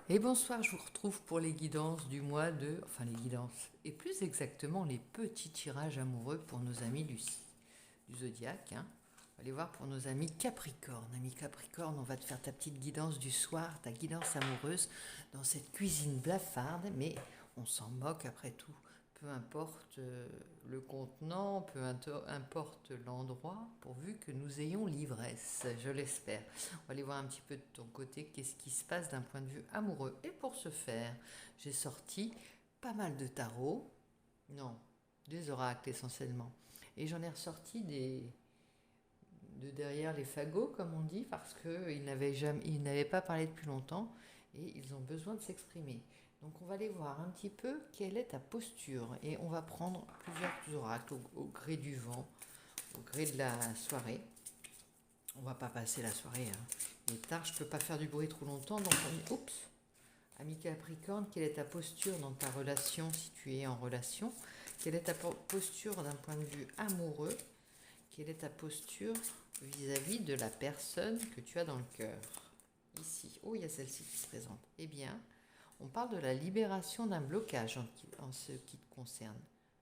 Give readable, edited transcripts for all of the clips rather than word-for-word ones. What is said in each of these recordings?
Et bonsoir, je vous retrouve pour les guidances du mois de... Enfin, les guidances, et plus exactement les petits tirages amoureux pour nos amis du zodiaque. Hein. On va aller voir pour nos amis Capricorne. Ami Capricorne, on va te faire ta petite guidance du soir, ta guidance amoureuse dans cette cuisine blafarde, mais on s'en moque après tout. Peu importe le contenant, importe l'endroit, pourvu que nous ayons l'ivresse, je l'espère. On va aller voir un petit peu de ton côté qu'est-ce qui se passe d'un point de vue amoureux. Et pour ce faire, j'ai sorti pas mal de tarots, non, des oracles essentiellement. Et j'en ai ressorti de derrière les fagots, comme on dit, parce ils n'avaient pas parlé depuis longtemps et ils ont besoin de s'exprimer. Donc on va aller voir un petit peu quelle est ta posture et on va prendre plusieurs oracles au gré du vent, au gré de la soirée. On va pas passer la soirée. Hein. Il est tard, je peux pas faire du bruit trop longtemps, donc oups. Ami Capricorne, quelle est ta posture dans ta relation si tu es en relation? Quelle est ta posture d'un point de vue amoureux? Quelle est ta posture vis-à-vis de la personne que tu as dans le cœur? Ici. Oh, il y a celle-ci qui se présente. Eh bien, on parle de la libération d'un blocage en ce qui te concerne.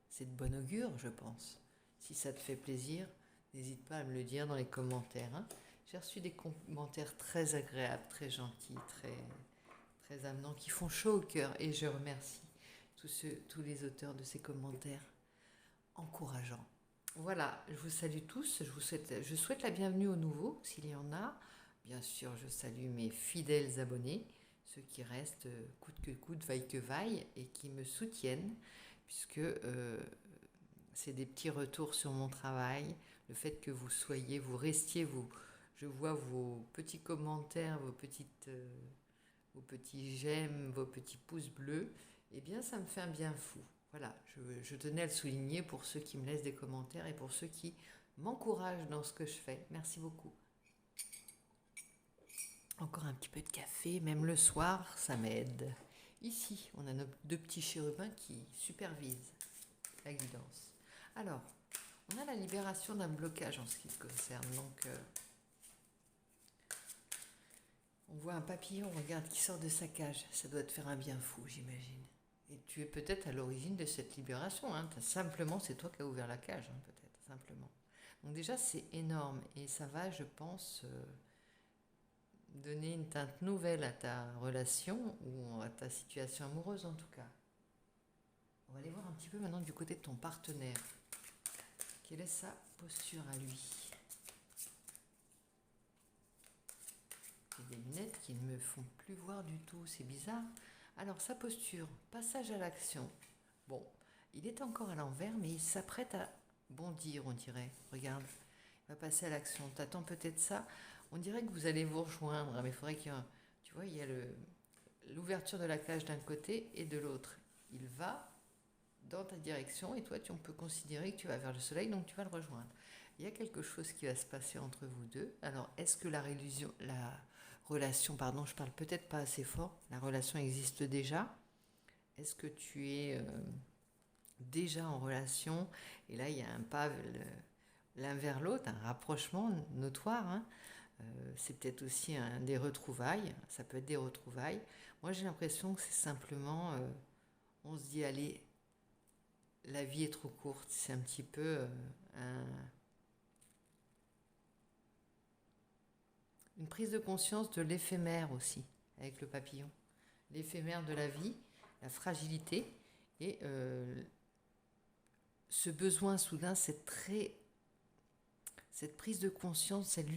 C'est de bon augure, je pense. Si ça te fait plaisir, n'hésite pas à me le dire dans les commentaires. Hein. J'ai reçu des commentaires très agréables, très gentils, très amenants, qui font chaud au cœur. Et je remercie tous les auteurs de ces commentaires encourageants. Voilà, je vous salue tous. Je souhaite la bienvenue aux nouveaux, s'il y en a. Bien sûr, je salue mes fidèles abonnés, ceux qui restent coûte que coûte, vaille que vaille, et qui me soutiennent, puisque c'est des petits retours sur mon travail. Le fait que vous restiez, je vois vos petits commentaires, vos petits j'aime, vos petits pouces bleus, eh bien ça me fait un bien fou. Voilà, je tenais à le souligner pour ceux qui me laissent des commentaires et pour ceux qui m'encouragent dans ce que je fais. Merci beaucoup. Encore un petit peu de café, même le soir, ça m'aide. Ici, on a nos deux petits chérubins qui supervisent la guidance. Alors, on a la libération d'un blocage en ce qui te concerne. Donc, on voit un papillon, regarde, qui sort de sa cage. Ça doit te faire un bien fou, j'imagine. Et tu es peut-être à l'origine de cette libération. Hein. Simplement, c'est toi qui as ouvert la cage, hein, peut-être, simplement. Donc déjà, c'est énorme. Et ça va, je pense, donner une teinte nouvelle à ta relation ou à ta situation amoureuse, en tout cas. On va aller voir un petit peu maintenant du côté de ton partenaire. Quelle est sa posture à lui? J'ai des lunettes qui ne me font plus voir du tout, c'est bizarre. Alors, sa posture, passage à l'action. Bon, il est encore à l'envers, mais il s'apprête à bondir, on dirait. Regarde, il va passer à l'action. T'attends peut-être ça. On dirait que vous allez vous rejoindre, mais il faudrait qu'il y ait tu vois, il y a l'ouverture de la cage d'un côté et de l'autre. Il va dans ta direction et toi, on peut considérer que tu vas vers le soleil, donc tu vas le rejoindre. Il y a quelque chose qui va se passer entre vous deux. Alors, est-ce que la relation, pardon, je parle peut-être pas assez fort, la relation existe déjà? Est-ce que tu es déjà en relation? Et là, il y a un pas l'un vers l'autre, un rapprochement notoire. Hein. C'est peut-être aussi des retrouvailles. Ça peut être des retrouvailles. Moi, j'ai l'impression que c'est simplement, on se dit, allez, la vie est trop courte. C'est un petit peu une prise de conscience de l'éphémère aussi, avec le papillon. L'éphémère de la vie, la fragilité et ce besoin soudain, cette prise de conscience, cette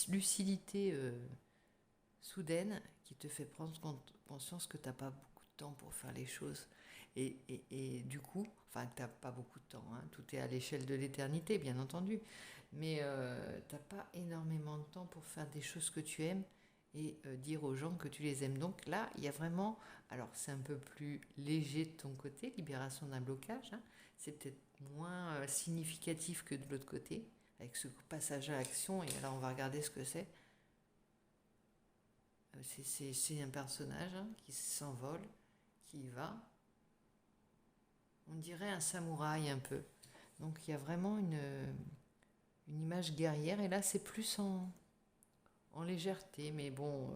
lucidité soudaine qui te fait prendre conscience que tu n'as pas beaucoup de temps pour faire les choses. Et du coup, enfin, tu n'as pas beaucoup de temps, hein, tout est à l'échelle de l'éternité, bien entendu, mais tu n'as pas énormément de temps pour faire des choses que tu aimes et dire aux gens que tu les aimes. Donc là, il y a vraiment, alors c'est un peu plus léger de ton côté, libération d'un blocage, hein, c'est peut-être moins significatif que de l'autre côté, avec ce passage à l'action, et là on va regarder ce que c'est. C'est un personnage hein, qui s'envole, qui y va. On dirait un samouraï un peu. Donc il y a vraiment une image guerrière. Et là, c'est plus en en légèreté, mais bon,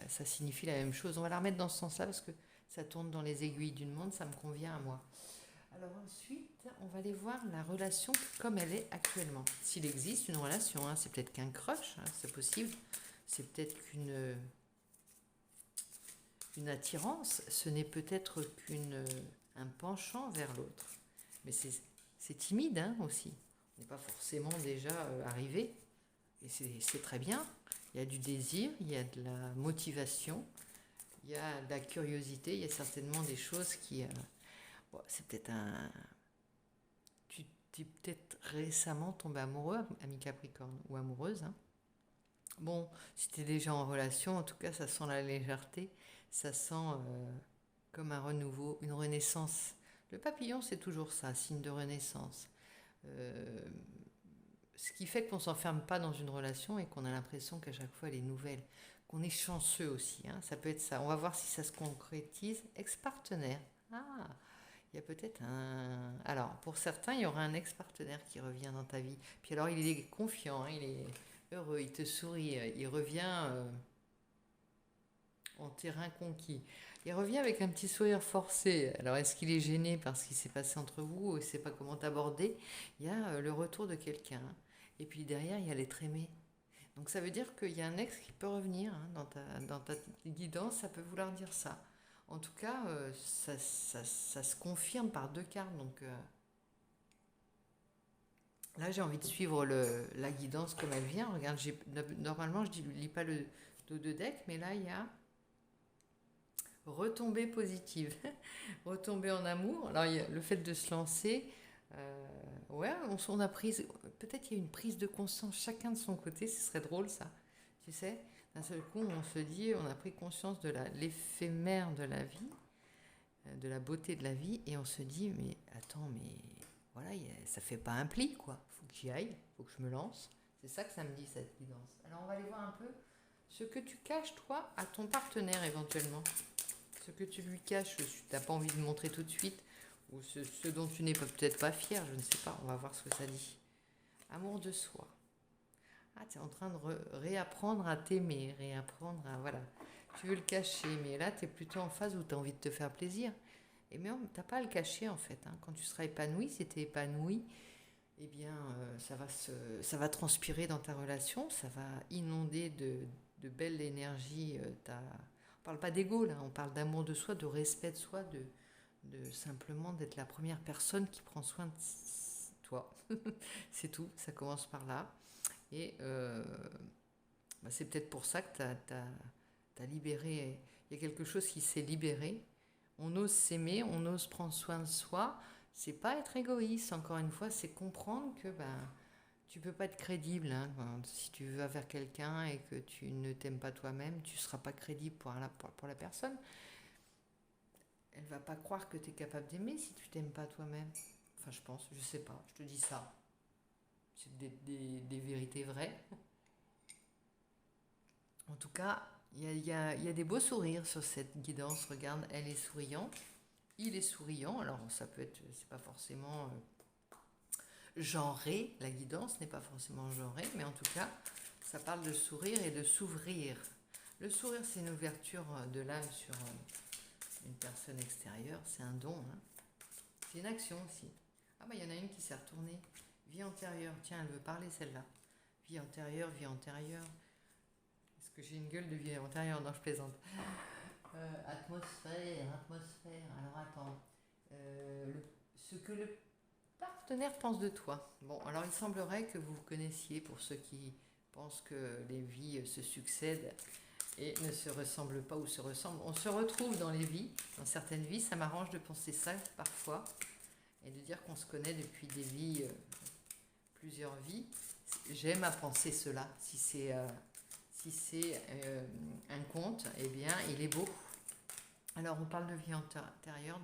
ça signifie la même chose. On va la remettre dans ce sens-là parce que ça tourne dans les aiguilles d'une montre, ça me convient à moi. Alors ensuite, on va aller voir la relation comme elle est actuellement. S'il existe une relation, hein, c'est peut-être qu'un crush, hein, c'est possible. C'est peut-être une attirance. Ce n'est peut-être qu'un penchant vers l'autre. Mais c'est timide hein, aussi. On n'est pas forcément déjà arrivé. Et c'est très bien. Il y a du désir, il y a de la motivation, il y a de la curiosité, il y a certainement des choses qui... bon, c'est peut-être un... Tu t'es peut-être récemment tombé amoureux, ami Capricorne, ou amoureuse. Hein. Bon, si tu es déjà en relation, en tout cas, ça sent la légèreté, ça sent comme un renouveau, une renaissance. Le papillon, c'est toujours ça, signe de renaissance. Ce qui fait qu'on ne s'enferme pas dans une relation et qu'on a l'impression qu'à chaque fois elle est nouvelle, qu'on est chanceux aussi. Hein, ça peut être ça. On va voir si ça se concrétise. Ex-partenaire. Ah, il y a peut-être un... Alors, pour certains, il y aura un ex-partenaire qui revient dans ta vie. Puis alors, il est confiant, hein, il est heureux, il te sourit, il revient en terrain conquis. Il revient avec un petit sourire forcé. Alors, est-ce qu'il est gêné par ce qui s'est passé entre vous ou il ne sait pas comment t'aborder? Il y a le retour de quelqu'un. Et puis derrière, il y a l'être aimé. Donc, ça veut dire qu'il y a un ex qui peut revenir hein, dans ta guidance. Ça peut vouloir dire ça. En tout cas, ça se confirme par deux cartes. Donc, là, j'ai envie de suivre la guidance comme elle vient. Regarde, normalement, je ne lis pas le dos de deck, mais là, il y a retombée positive, retombée en amour. Alors, il y a le fait de se lancer, ouais, on a pris, peut-être il y a une prise de conscience chacun de son côté, ce serait drôle ça, tu sais, d'un seul coup, on se dit, on a pris conscience de l'éphémère de la vie, de la beauté de la vie, et on se dit, mais attends, mais voilà, ça fait pas un pli, quoi, faut que j'y aille, faut que je me lance. C'est ça que ça me dit, cette guidance. Alors, on va aller voir un peu ce que tu caches, toi, à ton partenaire, éventuellement. Ce que tu lui caches, tu n'as pas envie de montrer tout de suite, ou ce dont tu n'es peut-être pas fier, je ne sais pas, on va voir ce que ça dit. Amour de soi. Ah, tu es en train de réapprendre à t'aimer, réapprendre à... Voilà, tu veux le cacher, mais là, tu es plutôt en phase où tu as envie de te faire plaisir. Et mais tu n'as pas à le cacher, en fait. Hein. Quand tu seras épanoui, si tu es épanoui, eh bien, ça va transpirer dans ta relation, ça va inonder de belle énergie. On parle pas d'ego, là, on parle d'amour de soi, de respect de soi, de simplement d'être la première personne qui prend soin de toi. C'est tout, ça commence par là. Et c'est peut-être pour ça que tu as libéré, il y a quelque chose qui s'est libéré. On ose s'aimer, on ose prendre soin de soi. C'est pas être égoïste, encore une fois, c'est comprendre que tu peux pas être crédible. Hein, si tu vas vers quelqu'un et que tu ne t'aimes pas toi-même, tu seras pas crédible pour la personne. Elle va pas croire que tu es capable d'aimer si tu t'aimes pas toi-même. Enfin, je pense, je sais pas, je te dis ça. C'est des vérités vraies. En tout cas, il y a des beaux sourires sur cette guidance. Regarde, elle est souriante. Il est souriant. Alors, ça peut être, c'est pas forcément genré. La guidance n'est pas forcément genrée, mais en tout cas, ça parle de sourire et de s'ouvrir. Le sourire, c'est une ouverture de l'âme sur une personne extérieure. C'est un don. Hein. C'est une action aussi. Ah, il y en a une qui s'est retournée. Vie antérieure. Tiens, elle veut parler, celle-là. Vie antérieure, vie antérieure. Est-ce que j'ai une gueule de vie antérieure? Non, je plaisante. Atmosphère. Alors attends. Ce que le partenaire pense de toi. Bon, alors il semblerait que vous vous connaissiez pour ceux qui pensent que les vies se succèdent et ne se ressemblent pas ou se ressemblent. On se retrouve dans les vies, dans certaines vies. Ça m'arrange de penser ça parfois et de dire qu'on se connaît depuis des vies, plusieurs vies. J'aime à penser cela. Si c'est un conte, eh bien, il est beau. Alors, on parle de vie antérieure,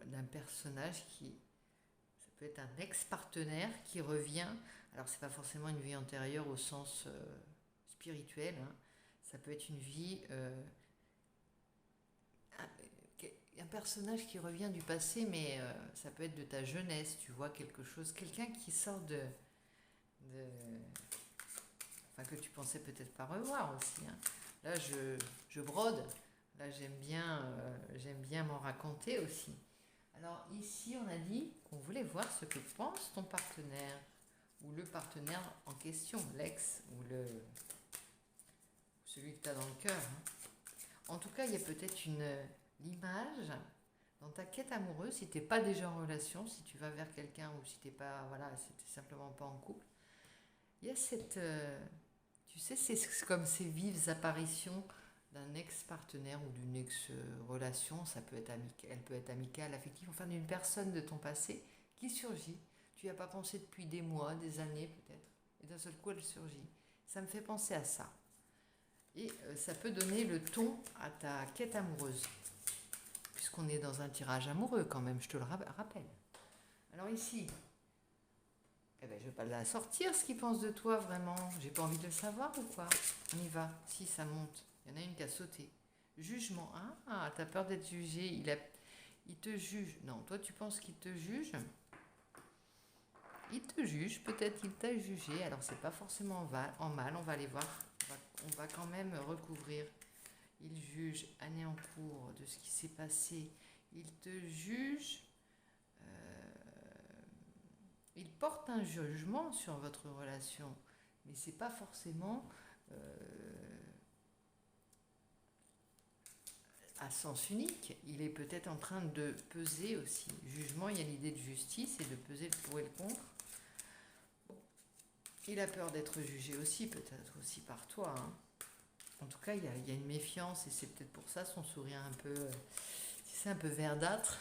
d'un personnage qui, ça peut être un ex-partenaire qui revient. Alors, c'est pas forcément une vie antérieure au sens spirituel. Hein. Ça peut être une vie, un personnage qui revient du passé, mais ça peut être de ta jeunesse. Tu vois quelque chose, quelqu'un qui sort enfin que tu pensais peut-être pas revoir aussi, hein. Là, je brode. Là, j'aime bien m'en raconter aussi. Alors ici, on a dit qu'on voulait voir ce que pense ton partenaire ou le partenaire en question, l'ex ou celui que tu as dans le cœur, hein. En tout cas, il y a peut-être l'image dans ta quête amoureuse, si tu n'es pas déjà en relation, si tu vas vers quelqu'un ou si tu n'es pas, voilà, si tu simplement pas en couple, il y a tu sais, c'est comme ces vives apparitions d'un ex-partenaire ou d'une ex-relation, ça peut être elle peut être amicale, affective, enfin d'une personne de ton passé qui surgit. Tu n'y as pas pensé depuis des mois, des années peut-être, et d'un seul coup elle surgit. Ça me fait penser à ça. Et ça peut donner le ton à ta quête amoureuse, puisqu'on est dans un tirage amoureux quand même, je te le rappelle. Alors ici, eh ben, je ne vais pas la sortir, ce qu'il pense de toi vraiment. J'ai pas envie de le savoir ou quoi? On y va. Si, ça monte. Il y en a une qui a sauté. Jugement. Ah, t'as peur d'être jugé. Il te juge. Non, toi, tu penses qu'il te juge? Il te juge. Peut-être qu'il t'a jugé. Alors, c'est pas forcément en mal. On va aller voir. On va quand même recouvrir. Il juge anéantour de ce qui s'est passé. Il te juge. Il porte un jugement sur votre relation, mais c'est pas forcément à sens unique. Il est peut-être en train de peser aussi. Jugement, il y a l'idée de justice et de peser le pour et le contre. Il a peur d'être jugé aussi, peut-être aussi par toi, hein. En tout cas, il y a une méfiance et c'est peut-être pour ça son sourire un peu, c'est un peu verdâtre.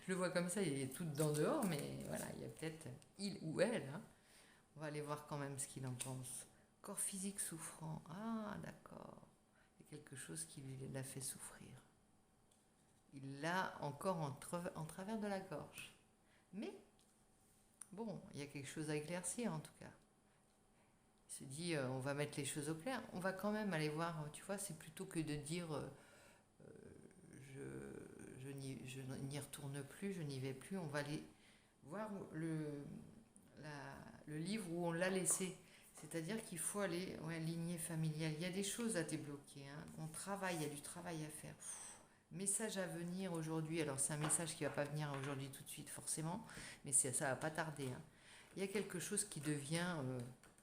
Je le vois comme ça, il est tout dedans dehors, mais voilà, il y a peut-être il ou elle, hein. On va aller voir quand même ce qu'il en pense. Corps physique souffrant. Ah, d'accord. Il y a quelque chose qui lui l'a fait souffrir. Il l'a encore en travers de la gorge. Mais, bon, il y a quelque chose à éclaircir en tout cas. Il se dit, on va mettre les choses au clair. On va quand même aller voir, tu vois, c'est plutôt que de dire, je n'y retourne plus, je n'y vais plus. On va aller voir le livre où on l'a laissé. C'est-à-dire qu'il faut aller, ouais, lignée familiale. Il y a des choses à débloquer, hein. On travaille, il y a du travail à faire. Message à venir aujourd'hui. Alors c'est un message qui ne va pas venir aujourd'hui tout de suite forcément, mais ça ne va pas tarder, hein. Il y a quelque chose qui devient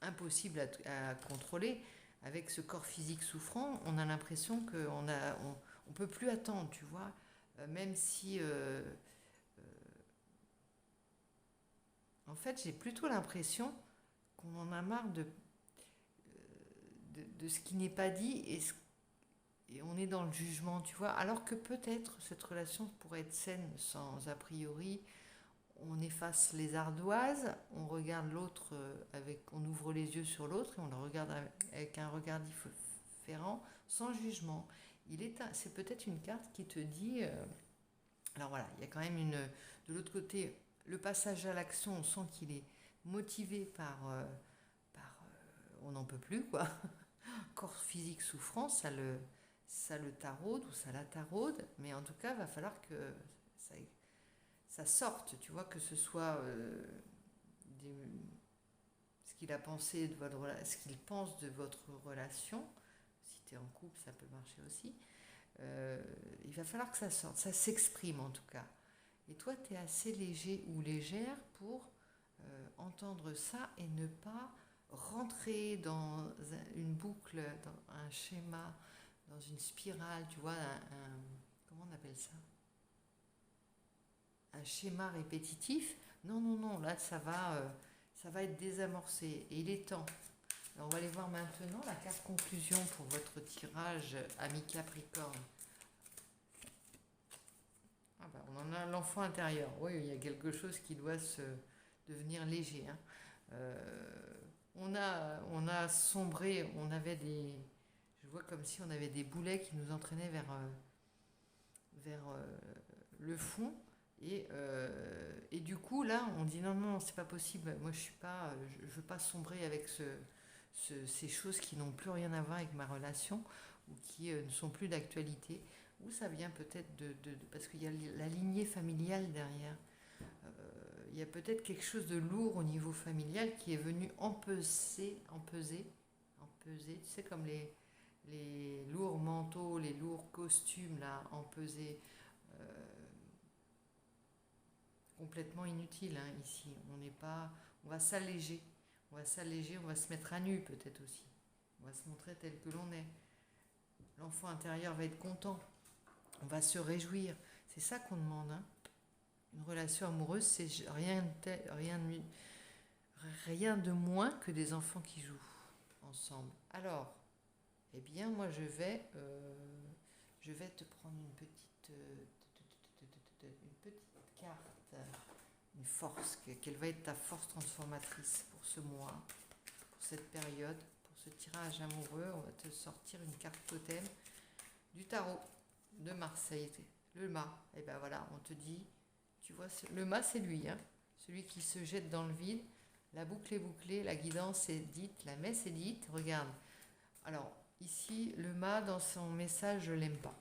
impossible à contrôler. Avec ce corps physique souffrant, on a l'impression qu'on peut plus attendre, tu vois. Même si... en fait, j'ai plutôt l'impression qu'on en a marre de ce qui n'est pas dit et on est dans le jugement, tu vois. Alors que peut-être cette relation pourrait être saine sans a priori. On efface les ardoises, on regarde l'autre on ouvre les yeux sur l'autre et on le regarde avec un regard différent, sans jugement. C'est peut-être une carte qui te dit, alors voilà, il y a quand même de l'autre côté, le passage à l'action, on sent qu'il est motivé on n'en peut plus, quoi. Corps physique souffrant, ça le taraude ou ça la taraude, mais en tout cas, il va falloir que ça sorte, tu vois, que ce soit ce qu'il a pensé de ce qu'il pense de votre relation. Si tu es en couple, ça peut marcher aussi. Il va falloir que ça sorte, ça s'exprime en tout cas. Et toi, tu es assez léger ou légère pour entendre ça et ne pas rentrer dans une boucle, dans un schéma, dans une spirale, tu vois, comment on appelle ça? Un schéma répétitif. Non, non, non, là, ça va être désamorcé. Et il est temps. Alors, on va aller voir maintenant la carte conclusion pour votre tirage ami Capricorne. Ah bah, on en a l'enfant intérieur. Oui, il y a quelque chose qui doit devenir léger, hein. On a sombré, je vois comme si on avait des boulets qui nous entraînaient vers le fond. Et du coup, là, on dit non, non, c'est pas possible. Moi, je veux pas sombrer avec ces choses qui n'ont plus rien à voir avec ma relation ou qui ne sont plus d'actualité. Ou ça vient peut-être parce qu'il y a la lignée familiale derrière. Il y a peut-être quelque chose de lourd au niveau familial qui est venu empeser empesés, tu sais, comme les lourds manteaux, les lourds costumes là, empesés, complètement inutiles hein, ici. On n'est pas, on va s'alléger, on va se mettre à nu peut-être aussi. On va se montrer tel que l'on est. L'enfant intérieur va être content. On va se réjouir. C'est ça qu'on demande. Hein. Une relation amoureuse, c'est rien de moins que des enfants qui jouent ensemble. Alors, eh bien, moi, je vais te prendre une petite carte, une force. Quelle va être ta force transformatrice pour ce mois, pour cette période, pour ce tirage amoureux? On va te sortir une carte totem du tarot de Marseille, le mât. Et ben voilà, on te dit, tu vois, le mât c'est lui, hein, celui qui se jette dans le vide. La boucle est bouclée, la guidance est dite, la messe est dite. Regarde. Alors ici, le mât dans son message, je l'aime pas.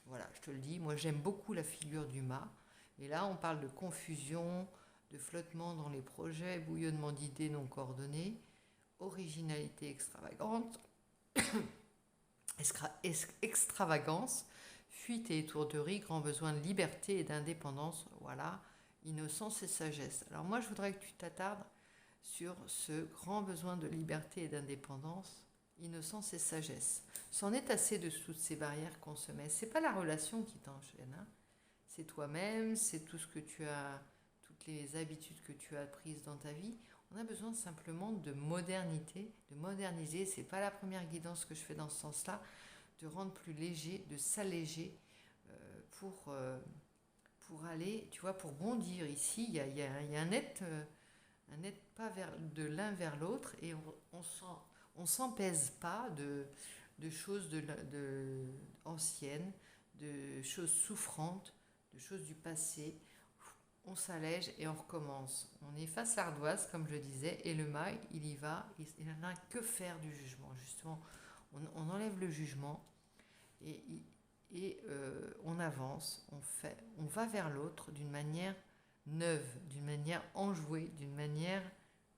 Voilà, je te le dis. Moi, j'aime beaucoup la figure du mât. Et là, on parle de confusion, de flottement dans les projets, bouillonnement d'idées non coordonnées, originalité extravagante. Extravagance, fuite et étourderie, grand besoin de liberté et d'indépendance, voilà, innocence et sagesse. Alors moi, je voudrais que tu t'attardes sur ce grand besoin de liberté et d'indépendance, innocence et sagesse. C'en est assez de toutes ces barrières qu'on se met. C'est pas la relation qui t'enchaîne, hein. C'est toi-même, c'est tout ce que tu as, toutes les habitudes que tu as apprises dans ta vie. On a besoin simplement de modernité, de moderniser. C'est pas la première guidance que je fais dans ce sens-là, de rendre plus léger, de s'alléger pour aller, tu vois, pour bondir. Ici, il y a un net pas de l'un vers l'autre et on s'empèse pas de choses anciennes, de choses souffrantes, de choses du passé. On s'allège et on recommence. On efface l'ardoise, comme je disais, et le mât, il y va. Il n'en a que faire du jugement, justement. On enlève le jugement et on avance, on va vers l'autre d'une manière neuve, d'une manière enjouée, d'une manière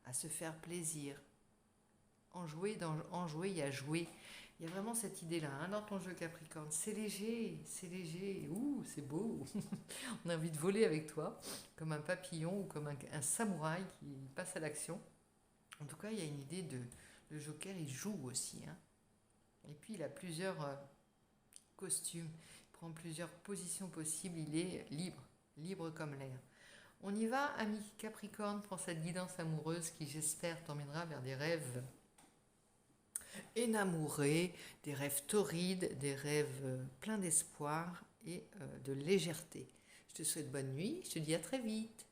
à se faire plaisir. Enjouer, il y a jouer. Il y a vraiment cette idée-là hein, dans ton jeu Capricorne. C'est léger, ouh, c'est beau. On a envie de voler avec toi, comme un papillon ou comme un samouraï qui passe à l'action. En tout cas, il y a une idée le Joker, il joue aussi. Hein. Et puis, il a plusieurs costumes, il prend plusieurs positions possibles, il est libre comme l'air. On y va, ami Capricorne, pour cette guidance amoureuse qui, j'espère, t'emmènera vers des rêves énamourés, des rêves torrides, des rêves pleins d'espoir et de légèreté. Je te souhaite bonne nuit, je te dis à très vite.